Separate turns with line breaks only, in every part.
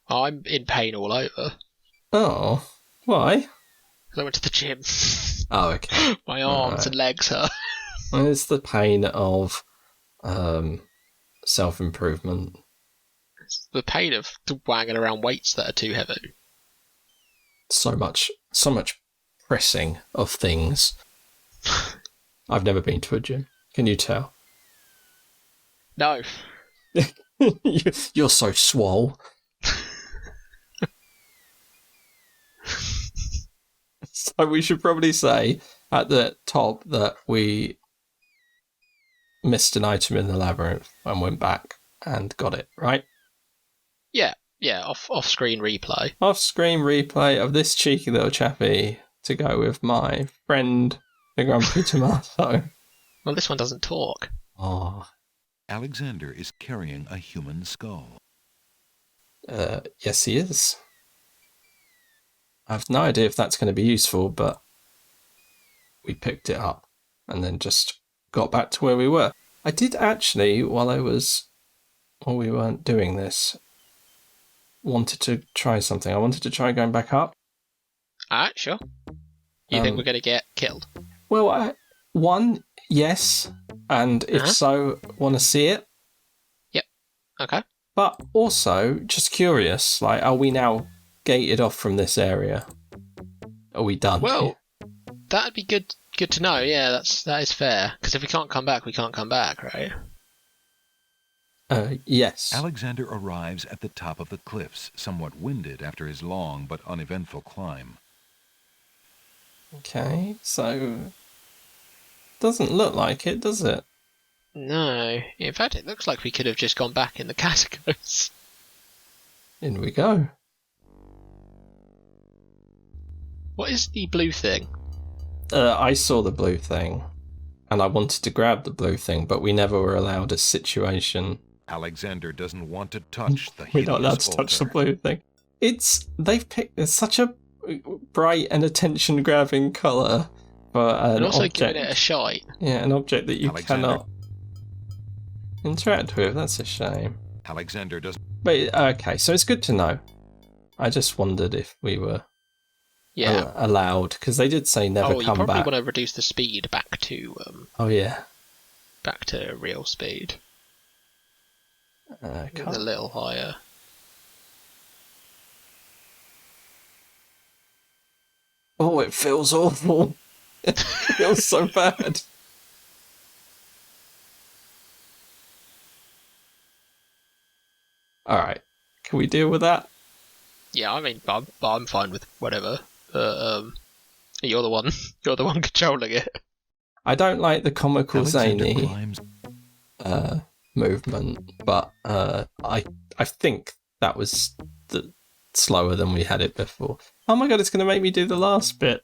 I'm in pain all over.
Oh, why?
Because I went to the gym.
Oh, okay.
My arms and legs hurt.
It's the pain of self-improvement.
It's the pain of wanging around weights that are too heavy.
So much pressing of things. I've never been to a gym. Can you tell?
No.
You're so swole. So we should probably say at the top that we missed an item in the labyrinth and went back and got it, right?
Yeah, off-screen replay.
Off-screen replay of this cheeky little chappie to go with my friend, the Grumpy Tomato.
Well, this one doesn't talk.
Oh.
Alexander is carrying a human skull.
Yes, he is. I have no idea if that's going to be useful, but we picked it up and then just got back to where we were. I did actually, while we weren't doing this, wanted to try something. I wanted to try going back up.
Alright, sure. You think we're going to get killed?
Well, one, yes, and if so, want to see it.
Yep. Okay.
But also, just curious, like, are we now gated off from this area? Are we done?
Well, that'd be good to know. Yeah, that is fair. Because if we can't come back, we can't come back, right?
Yes.
Alexander arrives at the top of the cliffs, somewhat winded after his long but uneventful climb.
Okay, so doesn't look like it, does it?
No. In fact, it looks like we could have just gone back in the catacombs.
In we go.
What is the blue thing?
I saw the blue thing, and I wanted to grab the blue thing, but we never were allowed a situation.
Alexander doesn't want to touch the
We're not allowed
hideous
to touch the
altar.
blue thing. It's such a bright and attention-grabbing colour for an
And also
object.
giving it a shite.
Yeah, an object that you
Alexander.
cannot interact with. That's a shame.
Alexander doesn't.
But okay, so it's good to know. I just wondered if we were allowed, because they did say never
you
come
probably
back.
want to reduce the speed back to
Oh yeah,
back to real speed. A little higher.
Oh, it feels awful. It feels so bad. All right, can we deal with that?
Yeah, I mean, I'm fine with whatever. You're the one controlling it.
I don't like the comical
Alexander
zany
climbs.
movement, but I think that was slower than we had it before. Oh my god, it's going to make me do the last bit.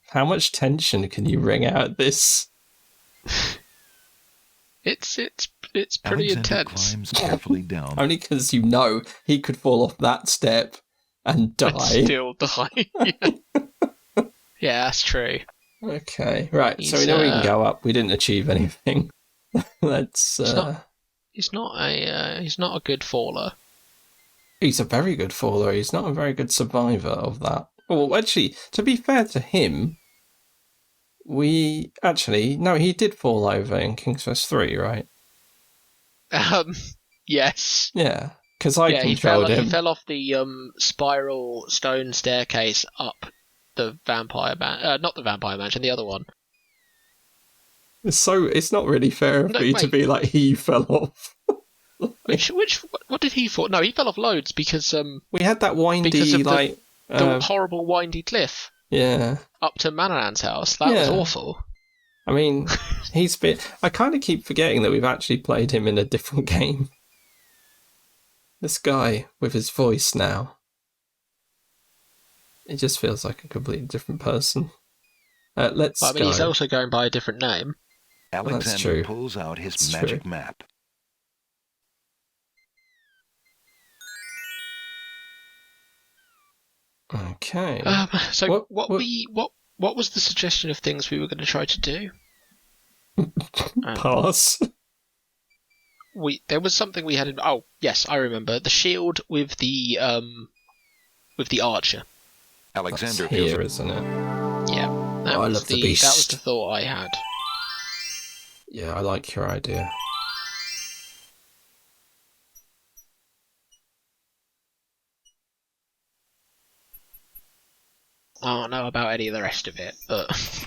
How much tension can you wring out of this?
It's pretty
Alexander
intense.
climbs carefully down.
Only because you know he could fall off that step and die.
And still die. Yeah, that's true.
Okay, right. So we
He's,
know we can go up. We didn't achieve anything. Let's.
He's not a good faller.
He's a very good faller. He's not a very good survivor of that. Well, actually, to be fair to him, he did fall over in King's Quest 3, right?
Yes.
Yeah, because I controlled him.
He fell off the spiral stone staircase up the vampire not the vampire mansion, the other one.
It's not really fair for you to be like, he fell off.
What did he fall? No, he fell off loads because
we had that windy
the horrible windy cliff.
Yeah.
Up to Mannanan's house. That was awful.
I mean, I kind of keep forgetting that we've actually played him in a different game. This guy with his voice now. It just feels like a completely different person. Let's go.
He's also going by a different name.
Alexander pulls out his magic map.
Okay.
So what was the suggestion of things we were going to try to do?
Pass.
there was something we had in. Oh yes, I remember the shield with the archer.
Alexander
That's
feels
here, isn't it?
Yeah, that
I
was
love the
that was
beast.
the thought I had.
Yeah, I like your idea.
I don't know about any of the rest of it, but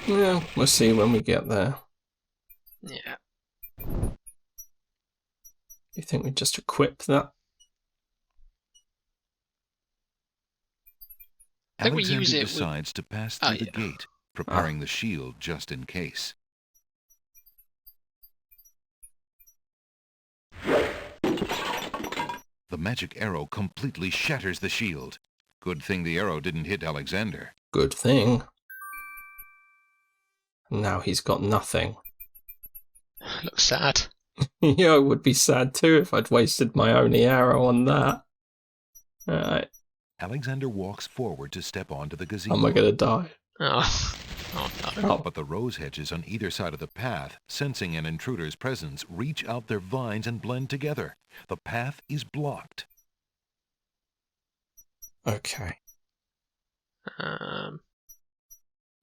Yeah, we'll see when we get there.
yeah.
You think we just equip that?
I think we
Alexander
use it
decides to pass through the
yeah.
gate, preparing the shield just in case. The magic arrow completely shatters the shield. Good thing the arrow didn't hit Alexander.
Good thing. Now he's got nothing.
Looks sad.
Yeah, I would be sad too if I'd wasted my only arrow on that. Alright,
Alexander walks forward to step onto the gazebo.
am I gonna die?
Oh no.
Oh,
But the rose hedges on either side of the path, sensing an intruder's presence, reach out their vines and blend together. The path is blocked.
okay.
Um,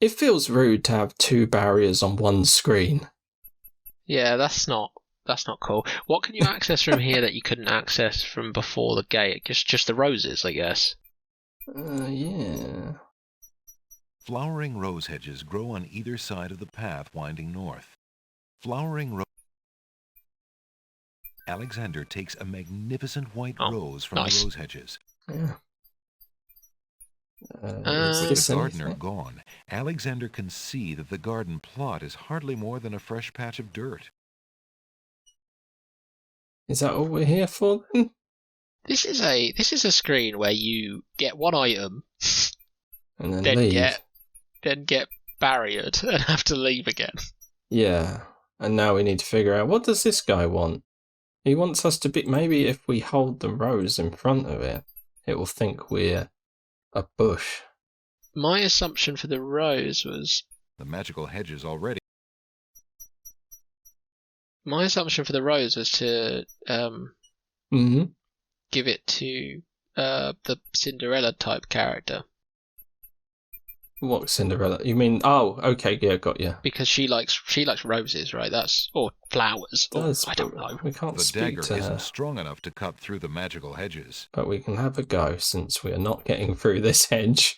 It feels rude to have two barriers on one screen.
yeah, that's not cool. What can you access from here that you couldn't access from before the gate? Just the roses, I guess.
Yeah.
Flowering rose hedges grow on either side of the path winding north. Alexander takes a magnificent white rose from
nice.
the rose hedges.
Yeah.
Is
With
this
the gardener
anything?
gone, Alexander can see that the garden plot is hardly more than a fresh patch of dirt.
Is that all we're here for then?
This is a screen where you get one item,
And then
then
leave.
get barriered and have to leave again.
Yeah. And now we need to figure out, what does this guy want? He wants us to be... Maybe if we hold the rose in front of it, it will think we're a bush.
My assumption for the rose was
The magical hedges already.
to
Mm-hmm.
give it to the Cinderella type character,
What Cinderella? You mean... Oh, okay, yeah, got you.
because she likes roses, right? Or flowers.
Does,
I don't
but
know.
we can't
The
speak
dagger
to her.
isn't strong enough to cut through the magical hedges.
But we can have a go, since we are not getting through this hedge.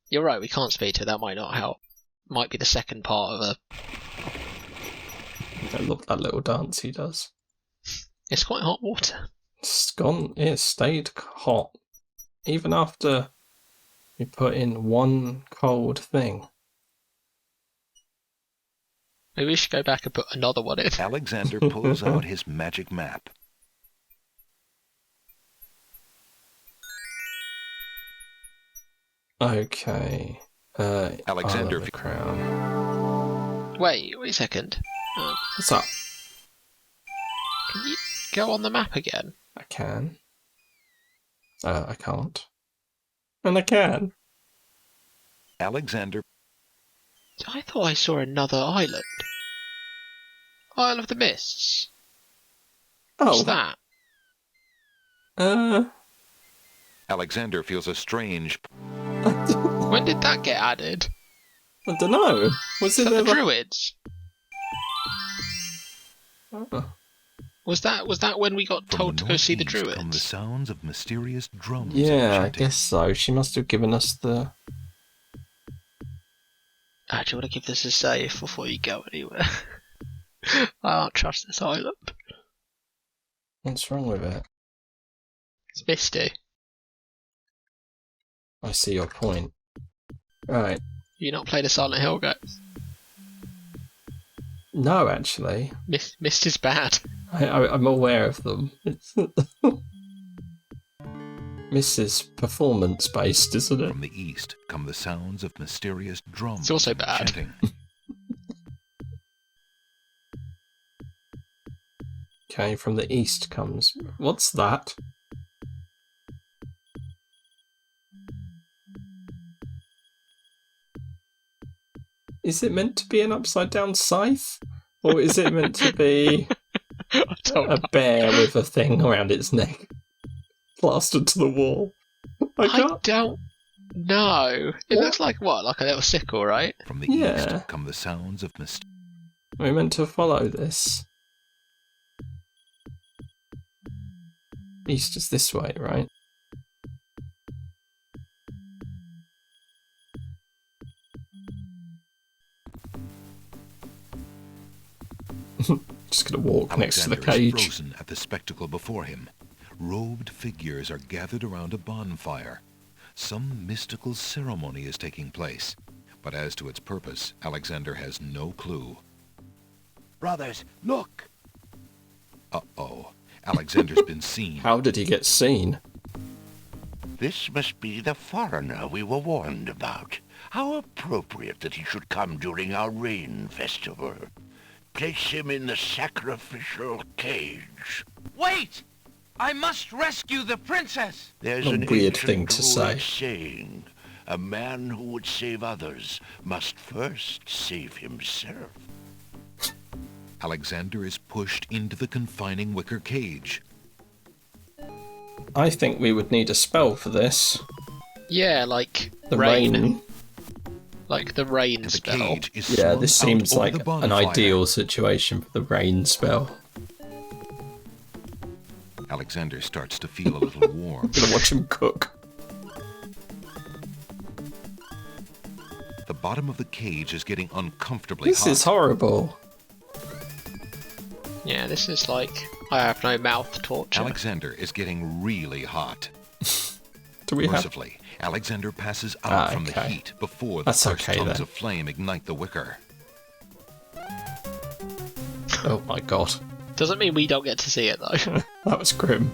You're right. We can't speak to her. That might not help. Might be the second part of a.
I love that little dance he does.
It's quite hot water.
It stayed hot. Even after we put in one cold thing.
Maybe we should go back and put another one in.
Alexander pulls out his magic map.
Okay.
Alexander
Isle of the Crown.
Wait a second.
What's up?
Can you go on the map again?
I can. I can't. And I can.
Alexander
I thought I saw another island. Isle of the Mists. What's
Oh.
that?
Alexander feels a strange
When did that get added?
I don't know. Was
Is
it
that the
ever?
Druids?
Oh.
Was that when we got
from
told
the
to go see the
northeast come the
Druids?
sounds of mysterious drums.
Yeah, I
chanting.
guess so. She must have given us the...
Do you want to give this a save before you go anywhere? I don't trust this island.
What's wrong with it?
It's misty.
I see your point. Right.
You not played a Silent Hill game?
No, actually.
Mist is bad.
I'm aware of them. Mrs. Performance-based, isn't it?
From the east come the sounds of mysterious drums.
It's also bad.
Chanting.
Okay, from the east comes... What's that? Is it meant to be an upside-down scythe? Or is it meant to be a bear with a thing around its neck plastered to the wall?
I don't know. It looks like what? Like a little sickle, right?
From the east come the sounds of
We're meant to follow this. East is this way, right? Just gonna walk next to the cage.
Is frozen at the spectacle before him. Robed figures are gathered around a bonfire. Some mystical ceremony is taking place, but as to its purpose, Alexander has no clue.
Brothers, look!
Uh-oh. Alexander's been seen.
How did he get seen?
This must be the foreigner we were warned about. How appropriate that he should come during our rain festival. Place him in the sacrificial cage.
Wait! I must rescue the princess!
There's
A weird thing to say.
Saying, a man who would save others must first save himself.
Alexander is pushed into the confining wicker cage.
I think we would need a spell for this.
Yeah, like
The rain.
Like the rain
The
spell.
cage is
Yeah,
slung
this
out
seems
over
like
the
an
bonfire.
ideal situation for the rain spell.
Alexander starts to feel a little warm.
I'm gonna watch him cook.
The bottom of the cage is getting uncomfortably
This
hot.
is horrible.
Yeah, this is like I have no mouth torture.
Alexander is getting really hot.
Do we have...
Mercifully, Alexander passes out from the
okay.
heat before the
That's
first
okay,
tongues
then.
of flame ignite the wicker.
Oh my god.
Doesn't mean we don't get to see it though.
That was grim.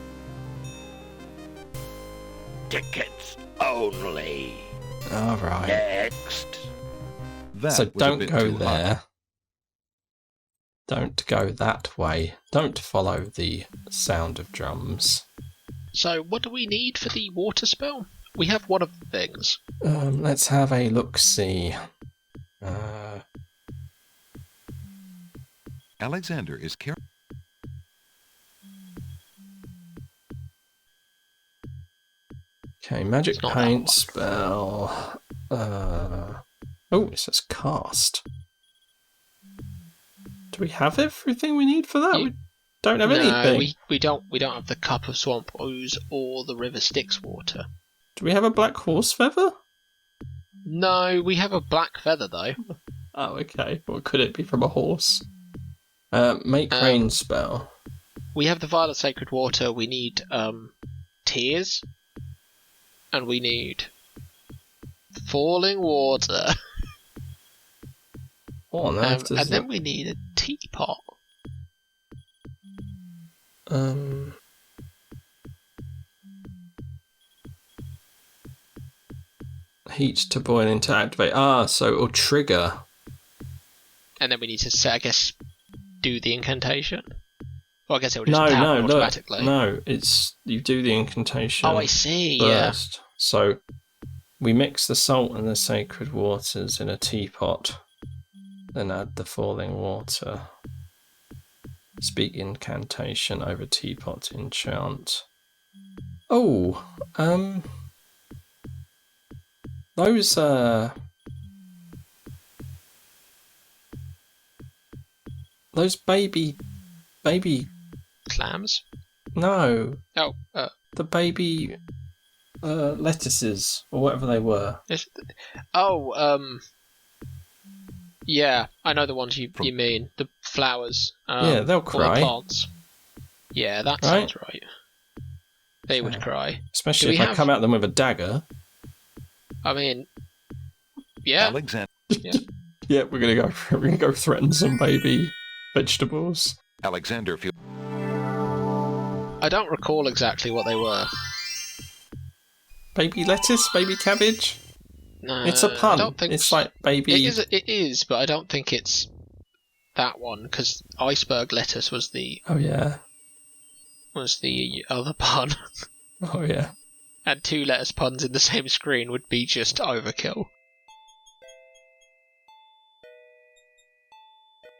Tickets only.
Alright.
Next.
That
So
was a
don't
bit
go
too
there.
hot.
Don't go that way. Don't follow the sound of drums.
So what do we need for the water spell? We have one of the things.
Let's have a look-see.
Alexander is careful.
Okay, magic
It's not that
paint
one.
spell. Oh, it says cast. Do we have everything we need for that?
You-
We don't have
No,
anything.
we don't have the cup of swamp ooze or the river Styx water.
Do we have a black horse feather?
No, we have a black feather though.
Oh, okay. What could it be from a horse? Make rain spell.
We have the violet sacred water. We need tears, and we need falling water,
What on earth
and
does
then we need a teapot.
Heat to boiling to activate. Ah, so it'll trigger.
And then we need to set, I guess, do the incantation. Well, I guess it will just
No,
happen
look.
automatically.
No, it's you do the incantation.
Oh, I see. Yeah.
First. So we mix the salt and the sacred waters in a teapot, then add the falling water. Speak incantation over teapot enchant. Oh, those baby,
Clams.
no,
Oh,
the baby lettuces or whatever they were.
Yeah, I know the ones you mean. The flowers.
Yeah, they'll
or the
cry.
plants. Yeah, that
Right?
sounds right. They would cry.
Especially
Do
if
we
I
have-
come at them with a dagger.
I mean, yeah.
Alexander
Yeah, we're gonna go threaten some baby vegetables.
feels
I don't recall exactly what they were.
Baby lettuce, baby cabbage.
No,
It's a
I
pun.
don't think
It's
so.
like baby.
It is, but I don't think it's that one because iceberg lettuce was the
Oh yeah.
other pun,
Oh yeah.
and two lettuce puns in the same screen would be just overkill.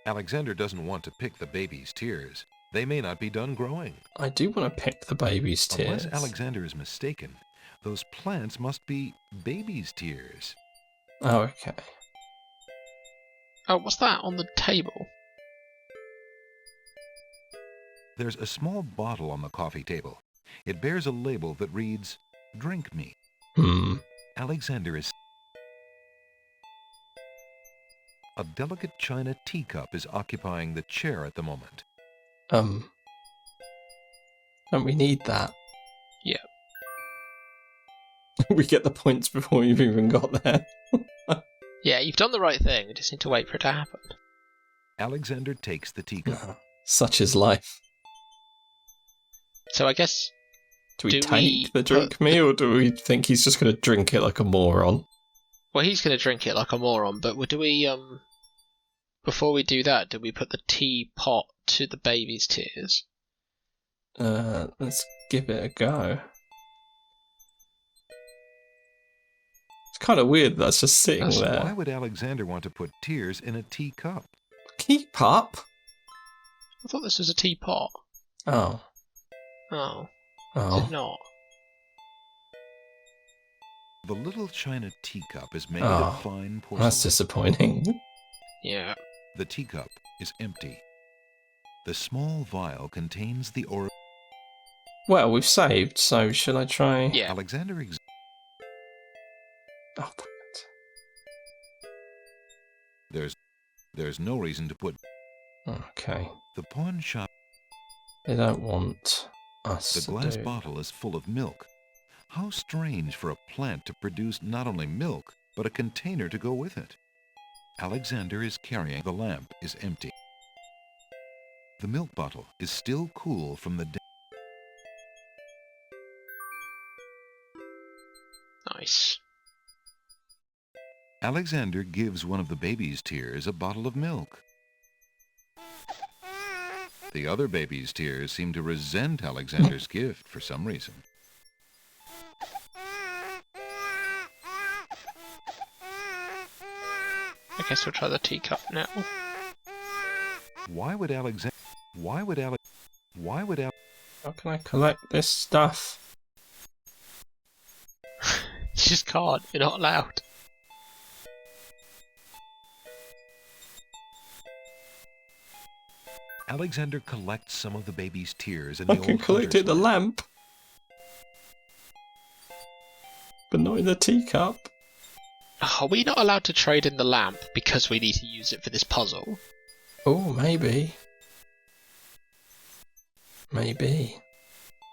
Alexander doesn't want to pick the baby's tears. They may not be done growing.
I do want to pick the baby's tears.
Unless Alexander is mistaken, those plants must be baby's tears.
Oh, okay.
Oh, what's that on the table?
There's a small bottle on the coffee table. It bears a label that reads, "Drink me." Alexander is... A delicate china teacup is occupying the chair at the moment.
Don't we need that?
Yeah.
We get the points before we've even got there.
Yeah, you've done the right thing. You just need to wait for it to happen.
Alexander takes the teacup.
Such is life.
So I guess...
Do we take the drink me, or do we think he's just going to drink it like a moron?
Well, he's going to drink it like a moron, but do we, before we do that, do we put the teapot to the baby's tears?
Let's give it a go. It's kind of weird that's just sitting there.
Why would Alexander want to put tears in a teacup?
Keep up?
I thought this was a teapot.
Oh.
Oh.
Oh.
Is it not?
The little china teacup is made of fine porcelain.
That's disappointing.
Yeah.
The teacup is empty. The small vial contains the
Well, we've saved, so should I try?
Yeah.
Alexander
Oh,
There's no reason to put...
okay.
The pawn shop...
They don't want us
The glass bottle is full of milk. How strange for a plant to produce not only milk, but a container to go with it. Alexander is carrying... The lamp is empty. The milk bottle is still cool from the...
Nice.
Alexander gives one of the baby's tears a bottle of milk. The other baby's tears seem to resent Alexander's gift for some reason.
I guess we'll try the teacup now.
Why would Alexander...
How can I collect this stuff?
You just can't. You're not allowed.
Alexander collects some of the baby's tears in
I
the
can
old
collect it in the
hunter's
lamp. But not in the teacup.
Are we not allowed to trade in the lamp because we need to use it for this puzzle?
Oh, maybe. Maybe.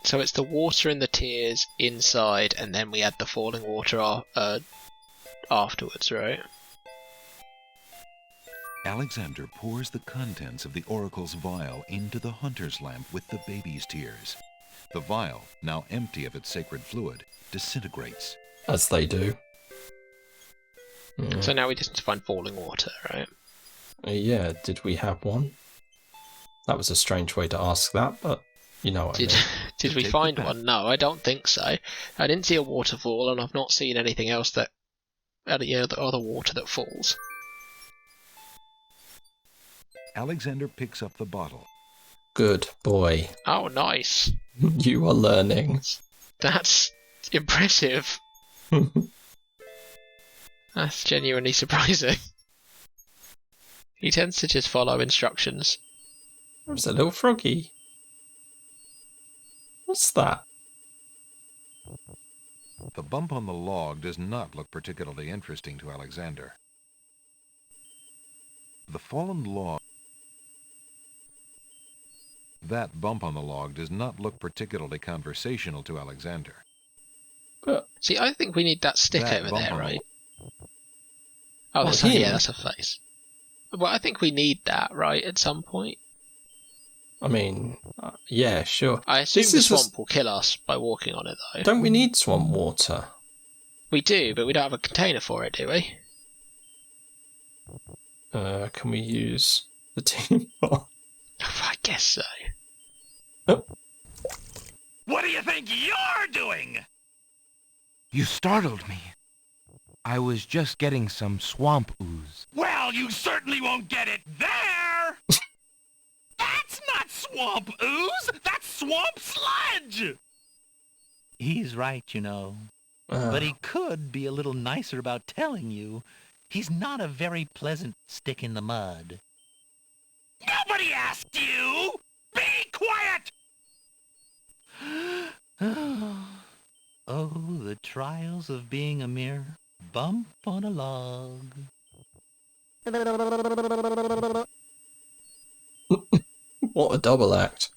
So it's the water and the tears inside, and then we add the falling water afterwards, right?
Alexander pours the contents of the oracle's vial into the hunter's lamp with the baby's tears. The vial, now empty of its sacred fluid, disintegrates.
As they do.
So now we just need to find falling water, right?
Yeah, did we have one? That was a strange way to ask that, but you know what I mean.
Did we find one? No, I don't think so. I didn't see a waterfall, and I've not seen anything else that... the other water that falls.
Alexander picks up the bottle.
Good boy.
Oh, nice.
You are learning.
That's impressive. That's genuinely surprising. He tends to just follow instructions.
There's a little froggy. What's that?
The bump on the log does not look particularly interesting to Alexander. The fallen log... That bump on the log does not look particularly conversational to Alexander.
But
see, I think we need that stick
That
over
bump
there,
on the
right? Oh, that's
him?
yeah, that's a face. Well, I think we need that, right, at some point.
I mean, yeah, sure.
I assume
This
the
is
swamp will kill us by walking on it, though.
Don't we need swamp water?
We do, but we don't have a container for it, do we?
Can we use the teapot?
I guess so.
Oh.
What do you think you're doing?
You startled me. I was just getting some swamp ooze.
Well, you certainly won't get it there!
swamp ooze! That's swamp sludge! He's right, you know. But he could be a little nicer about telling you. He's not a very pleasant stick in the mud.
Nobody asked you! Be quiet!
Oh, the trials of being a mere bump on a log.
What a double act.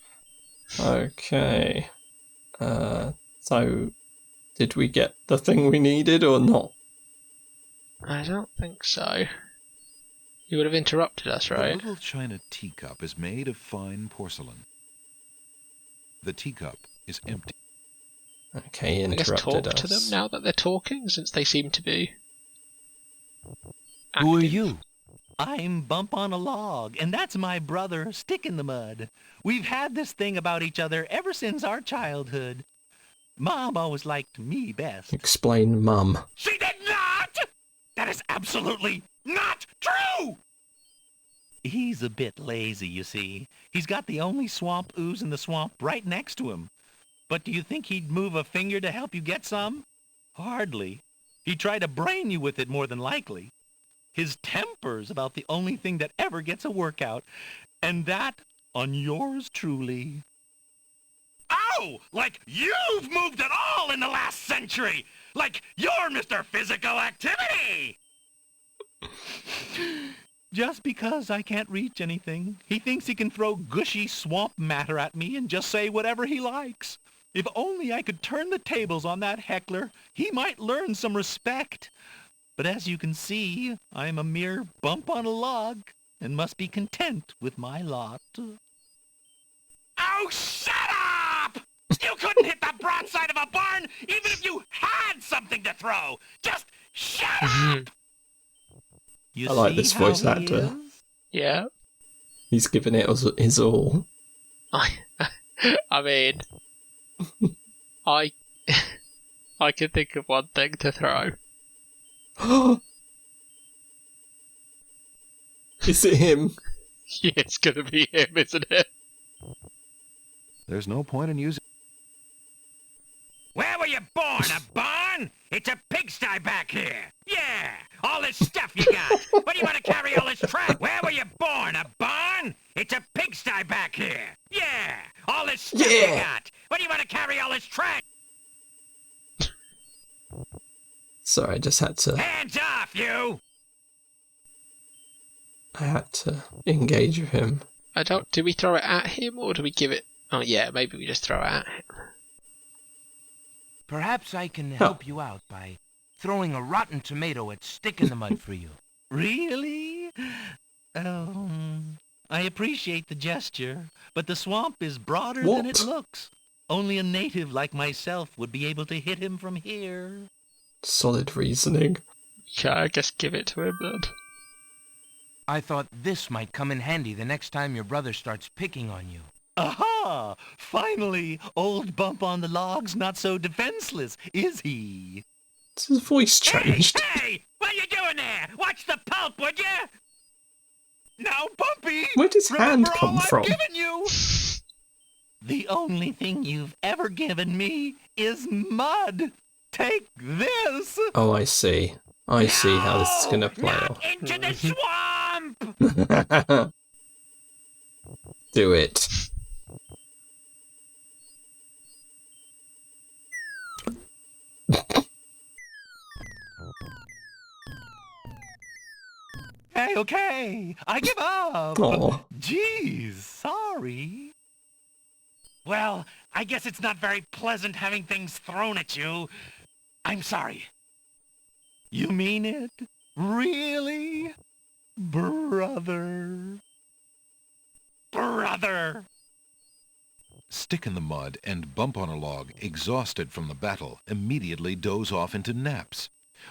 Okay. So, did we get the thing we needed or not?
I don't think so. You would have interrupted us,
The
right?
little china teacup is made of fine porcelain. The teacup is empty.
Okay,
I guess
interrupted
talk
us.
to them now that they're talking, since they seem to be.
Who are
acting.
you?
I'm Bump on a Log, and that's my brother, Stick in the Mud. We've had this thing about each other ever since our childhood. Mom always liked me best.
Explain, Mum.
She did not! That is absolutely not true!
He's a bit lazy, you see. He's got the only swamp ooze in the swamp right next to him. But do you think he'd move a finger to help you get some? Hardly. He'd try to brain you with it more than likely. His temper's about the only thing that ever gets a workout, and that on yours truly.
Oh, like you've moved at all in the last century! Like you're Mr. Physical Activity!
Just because I can't reach anything, he thinks he can throw gushy swamp matter at me and just say whatever he likes. If only I could turn the tables on that heckler, he might learn some respect. But as you can see, I am a mere bump on a log and must be content with my lot.
Oh, shut up! You couldn't hit the broadside of a barn even if you had something to throw! Just shut up!
You
I like
see
this
how
voice
he
actor.
is?
Yeah.
He's given it his all.
I mean, I can think of one thing to throw.
Is it him?
Yeah, it's gonna be him, isn't it?
There's no point in using...
Where were you born, a barn? It's a pigsty back here. Yeah, all this stuff you got. What do you want to carry all this trash? Where were you born, a barn? It's a pigsty back here. Yeah, all this stuff you got. What do you want to carry all this trash?
Sorry, I just had to...
Hands off, you!
I had to engage with him.
Do we throw it at him or do we give it? Oh yeah, maybe we just throw it at him.
Perhaps I can help you out by throwing a rotten tomato at Stick in the Mud for you.
Really? I appreciate the gesture, but the swamp is broader than it looks. Only a native like myself would be able to hit him from here.
Solid reasoning.
Yeah, I guess give it to him then.
I thought this might come in handy the next time your brother starts picking on you.
Aha! Finally, old Bump on the Log's not so defenseless, is he?
His voice changed.
Hey! What are you doing there? Watch the pulp, would you?
Now, Bumpy!
Where does hand
remember
come
all
from?
I've given you? The only thing you've ever given me is mud. Take this!
Oh, I see. I see how this is going to play
Not
off.
into the swamp!
Do it.
Hey, okay. I give up.
Aw.
Jeez, sorry.
Well, I guess it's not very pleasant having things thrown at you. I'm sorry.
You mean it? Really? Brother.
Brother!
Stick in the Mud and Bump on a Log, exhausted from the battle, immediately doze off into naps.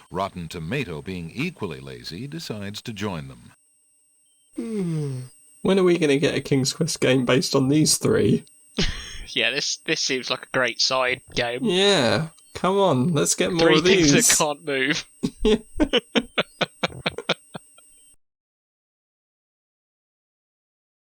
Rotten Tomato, being equally lazy, decides to join them.
When are we going to get a King's Quest game based on these three?
Yeah, this seems like a great side game.
Yeah, come on, let's get more
Three
of these.
things that can't move.